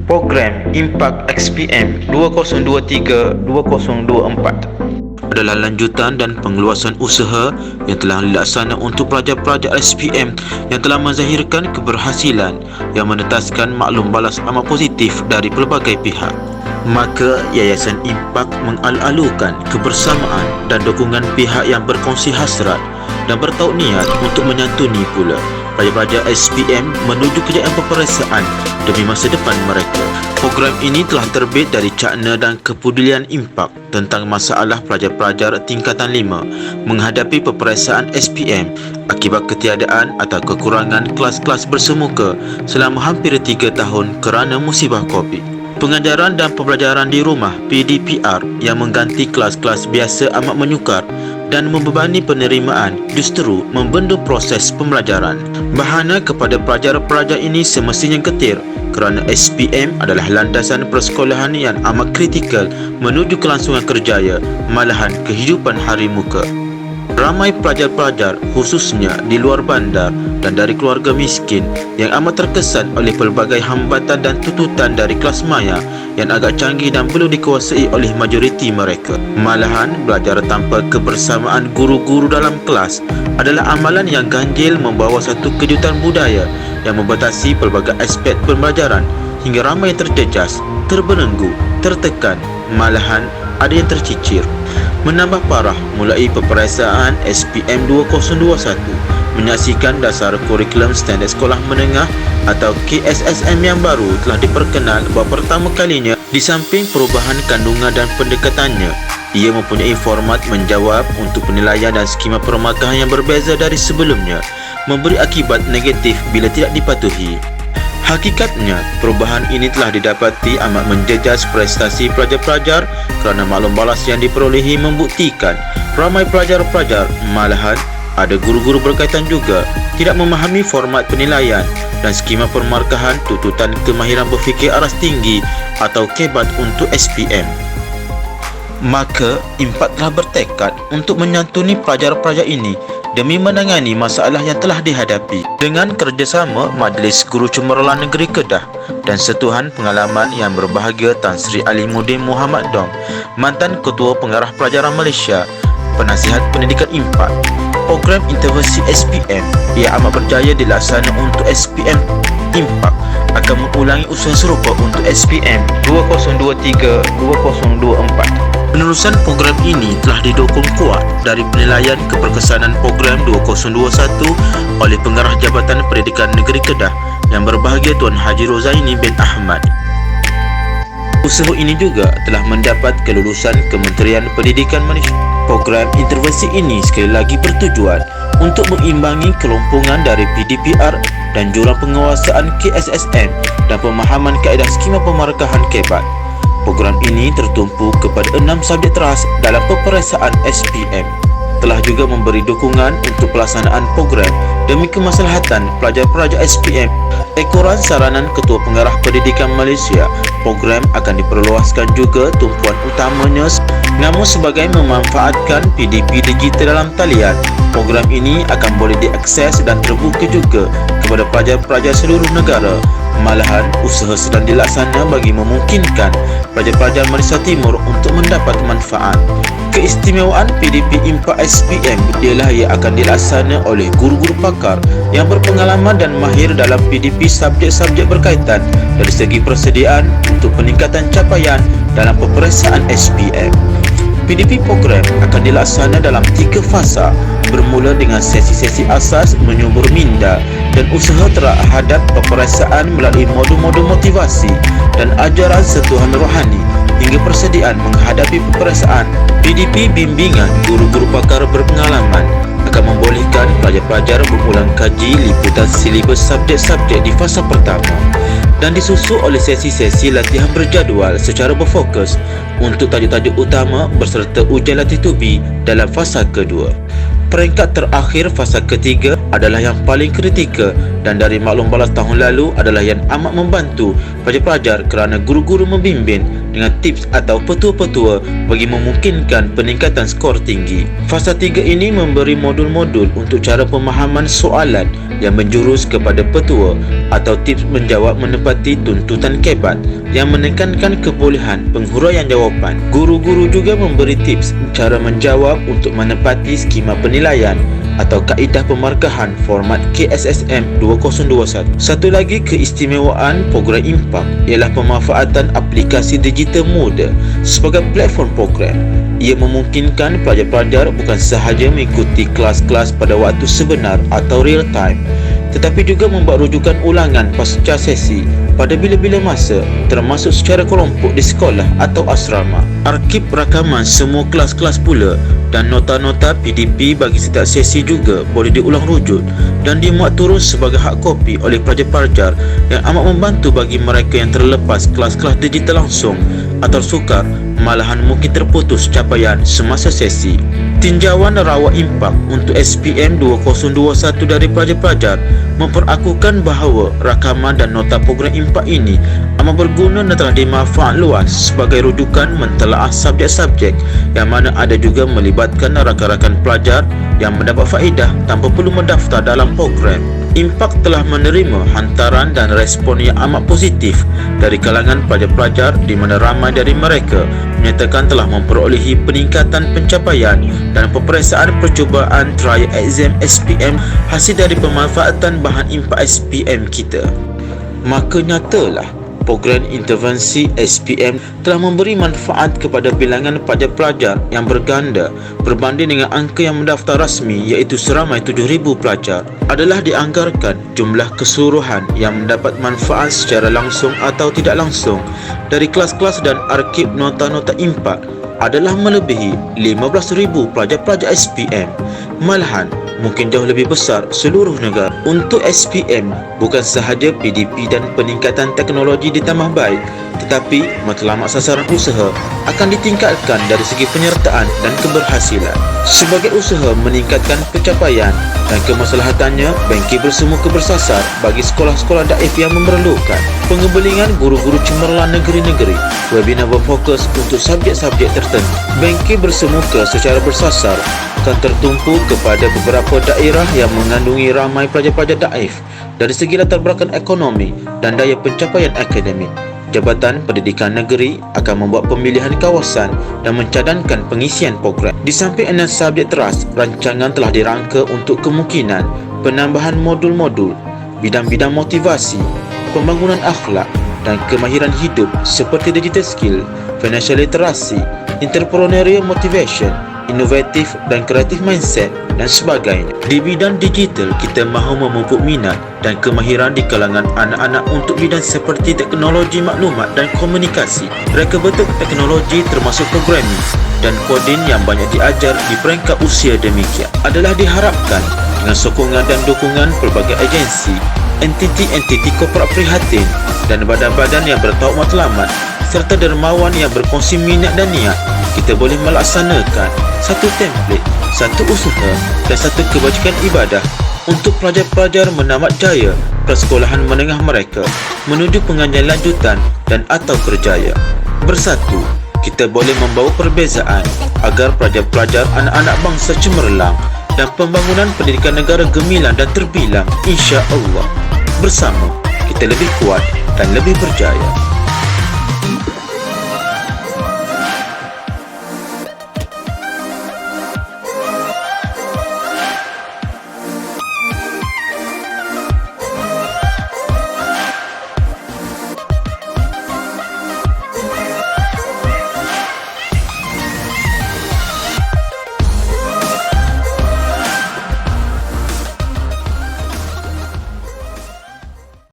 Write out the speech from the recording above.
Program Impak XPM 2023-2024 adalah lanjutan dan pengeluasan usaha yang telah dilaksanakan untuk pelajar-pelajar SPM yang telah menzahirkan keberhasilan yang menetaskan maklum balas amat positif dari pelbagai pihak. Maka Yayasan Impak mengalu-alukan kebersamaan dan dukungan pihak yang berkongsi hasrat dan bertaut niat untuk menyantuni pula pelajar-pelajar SPM menuju kejayaan peperiksaan demi masa depan mereka. Program ini telah terbit dari Cakna dan Kepedulian Impak tentang masalah pelajar-pelajar tingkatan 5 menghadapi peperiksaan SPM akibat ketiadaan atau kekurangan kelas-kelas bersemuka selama hampir 3 tahun kerana musibah COVID. Pengajaran dan pembelajaran di rumah PDPR yang mengganti kelas-kelas biasa amat menyukar dan membebani penerimaan justru membenda proses pembelajaran. Bahana kepada pelajar-pelajar ini semestinya getir kerana SPM adalah landasan persekolahan yang amat kritikal menuju kelangsungan kerjaya malahan kehidupan hari muka. Ramai pelajar-pelajar khususnya di luar bandar dan dari keluarga miskin yang amat terkesan oleh pelbagai hambatan dan tuntutan dari kelas maya yang agak canggih dan belum dikuasai oleh majoriti mereka. Malahan belajar tanpa kebersamaan guru-guru dalam kelas adalah amalan yang ganjil membawa satu kejutan budaya yang membatasi pelbagai aspek pembelajaran hingga ramai yang terjejas, terbelenggu, tertekan, malahan ada yang tercicir. Menambah parah mulai peperiksaan SPM 2021 menyaksikan dasar kurikulum standard sekolah menengah atau KSSM yang baru telah diperkenal buat pertama kalinya. Di samping perubahan kandungan dan pendekatannya, ia mempunyai format menjawab untuk penilaian dan skema permarkahan yang berbeza dari sebelumnya, memberi akibat negatif bila tidak dipatuhi. Hakikatnya, perubahan ini telah didapati amat menjejas prestasi pelajar-pelajar kerana maklum balas yang diperolehi membuktikan ramai pelajar-pelajar, malahan ada guru-guru berkaitan juga, tidak memahami format penilaian dan skema permarkahan tuntutan kemahiran berfikir aras tinggi atau KEBAT untuk SPM. Maka, Impak telah bertekad untuk menyantuni pelajar-pelajar ini demi menangani masalah yang telah dihadapi dengan kerjasama Majlis Guru Cemerlang Negeri Kedah dan Setuhan Pengalaman yang berbahagia Tan Sri Alimuddin Muhammad Dong, mantan Ketua Pengarah Pelajaran Malaysia, Penasihat Pendidikan Impak. Program intervensi SPM yang amat berjaya dilaksanakan untuk SPM Impak akan mengulangi usaha serupa untuk SPM 2023-2024. Penerusan program ini telah didukung kuat dari penilaian keberkesanan program 2021 oleh Pengarah Jabatan Pendidikan Negeri Kedah yang berbahagia Tuan Haji Rozaini bin Ahmad. Usaha ini juga telah mendapat kelulusan Kementerian Pendidikan Malaysia. Program intervensi ini sekali lagi bertujuan untuk mengimbangi kelompongan dari PDPR dan jurang penguasaan KSSM dan pemahaman kaedah skema pemarkahan KEBAT. Program ini tertumpu kepada 6 subjek teras dalam peperiksaan SPM. Telah juga memberi dukungan untuk pelaksanaan program demi kemaslahatan pelajar-pelajar SPM. Ekoran saranan Ketua Pengarah Pendidikan Malaysia, program akan diperluaskan juga tumpuan utamanya namun sebagai memanfaatkan PDP digital dalam talian. Program ini akan boleh diakses dan terbuka juga kepada pelajar-pelajar seluruh negara. Malahan, usaha sedang dilaksana bagi memungkinkan pelajar-pelajar Malaysia Timur untuk mendapat manfaat. Keistimewaan PDP Impak SPM ialah ia akan dilaksana oleh guru-guru pakar yang berpengalaman dan mahir dalam PDP subjek-subjek berkaitan dari segi persediaan untuk peningkatan capaian dalam peperiksaan SPM. PDP program akan dilaksana dalam 3 fasa, bermula dengan sesi-sesi asas menyubur minda dan usaha terhadap peperiksaan melalui modul-modul motivasi dan ajaran sentuhan rohani hingga persediaan menghadapi peperiksaan. PDP bimbingan guru-guru pakar berpengalaman akan membolehkan pelajar-pelajar mengulang kaji liputan silibus subjek-subjek di fasa pertama dan disusul oleh sesi-sesi latihan berjadual secara berfokus untuk tajuk-tajuk utama berserta ujian latih tubi dalam fasa kedua. Peringkat terakhir fasa ketiga adalah yang paling kritikal dan dari maklum balas tahun lalu adalah yang amat membantu pelajar-pelajar kerana guru-guru membimbing dengan tips atau petua-petua bagi memungkinkan peningkatan skor tinggi. Fasa 3 ini memberi modul-modul untuk cara pemahaman soalan yang menjurus kepada petua atau tips menjawab menepati tuntutan kebat yang menekankan kebolehan penghuraian jawapan. Guru-guru juga memberi tips cara menjawab untuk menepati skema penilaian atau kaedah pemarkahan format KSSM 2021. Satu lagi keistimewaan program Impak ialah pemanfaatan aplikasi digital muda sebagai platform program. Ia memungkinkan pelajar-pelajar bukan sahaja mengikuti kelas-kelas pada waktu sebenar atau real time, tetapi juga membuat rujukan ulangan pasca sesi pada bila-bila masa, termasuk secara kelompok di sekolah atau asrama. Arkib rakaman semua kelas-kelas pula dan nota-nota PDP bagi setiap sesi juga boleh diulang rujuk dan dimuat turun sebagai hard copy oleh pelajar-pelajar, yang amat membantu bagi mereka yang terlepas kelas-kelas digital langsung atau sukar, malahan mungkin terputus capaian semasa sesi. Tinjauan rawat impak untuk SPM 2021 dari pelajar-pelajar memperakukan bahawa rakaman dan nota program impak ini amat berguna dan telah dimanfaat luas sebagai rujukan mentelaah subjek-subjek, yang mana ada juga melibatkan rakan-rakan pelajar yang mendapat faedah tanpa perlu mendaftar dalam program. Impak telah menerima hantaran dan respon yang amat positif dari kalangan pelajar-pelajar, di mana ramai dari mereka menyatakan telah memperolehi peningkatan pencapaian dan peperiksaan percubaan trial exam SPM hasil dari pemanfaatan bahan impak SPM kita. Maka nyatalah program intervensi SPM telah memberi manfaat kepada bilangan pelajar-pelajar yang berganda berbanding dengan angka yang mendaftar rasmi, iaitu seramai 7,000 pelajar. Adalah dianggarkan jumlah keseluruhan yang mendapat manfaat secara langsung atau tidak langsung dari kelas-kelas dan arkib nota-nota impak adalah melebihi 15,000 pelajar-pelajar SPM. Malahan mungkin jauh lebih besar seluruh negara. Untuk SPM, bukan sahaja PDP dan peningkatan teknologi ditambah baik, tetapi matlamat sasaran usaha akan ditingkatkan dari segi penyertaan dan keberhasilan. Sebagai usaha meningkatkan pencapaian dan kemaslahatannya, Bengki bersemuka bersasar bagi sekolah-sekolah daif yang memerlukan pengembelingan guru-guru cemerlang negeri-negeri. Webinar berfokus untuk subjek-subjek tertentu. Bengki bersemuka secara bersasar akan tertumpu kepada beberapa daerah yang mengandungi ramai pelajar-pelajar daif dari segi latar belakang ekonomi dan daya pencapaian akademik. Jabatan Pendidikan Negeri akan membuat pemilihan kawasan dan mencadangkan pengisian program. Di samping 6 subjek teras, rancangan telah dirangka untuk kemungkinan penambahan modul-modul bidang-bidang motivasi, pembangunan akhlak dan kemahiran hidup seperti digital skill, financial literacy, entrepreneurial motivation, inovatif dan kreatif mindset dan sebagainya. Di bidang digital, kita mahu memupuk minat dan kemahiran di kalangan anak-anak untuk bidang seperti teknologi maklumat dan komunikasi, reka bentuk teknologi termasuk programming dan koding yang banyak diajar di peringkat usia demikian. Adalah diharapkan dengan sokongan dan dukungan pelbagai agensi, entiti-entiti korporat prihatin dan badan-badan yang bertaubat matlamat serta dermawan yang berkongsi minat dan niat, kita boleh melaksanakan satu template, satu usaha dan satu kebajikan ibadah untuk pelajar-pelajar menamat jaya persekolahan menengah mereka menuju pengajian lanjutan dan atau kerjaya. Bersatu, kita boleh membawa perbezaan agar pelajar-pelajar anak-anak bangsa cemerlang dan pembangunan pendidikan negara gemilang dan terbilang, insya-Allah. Bersama, kita lebih kuat dan lebih berjaya.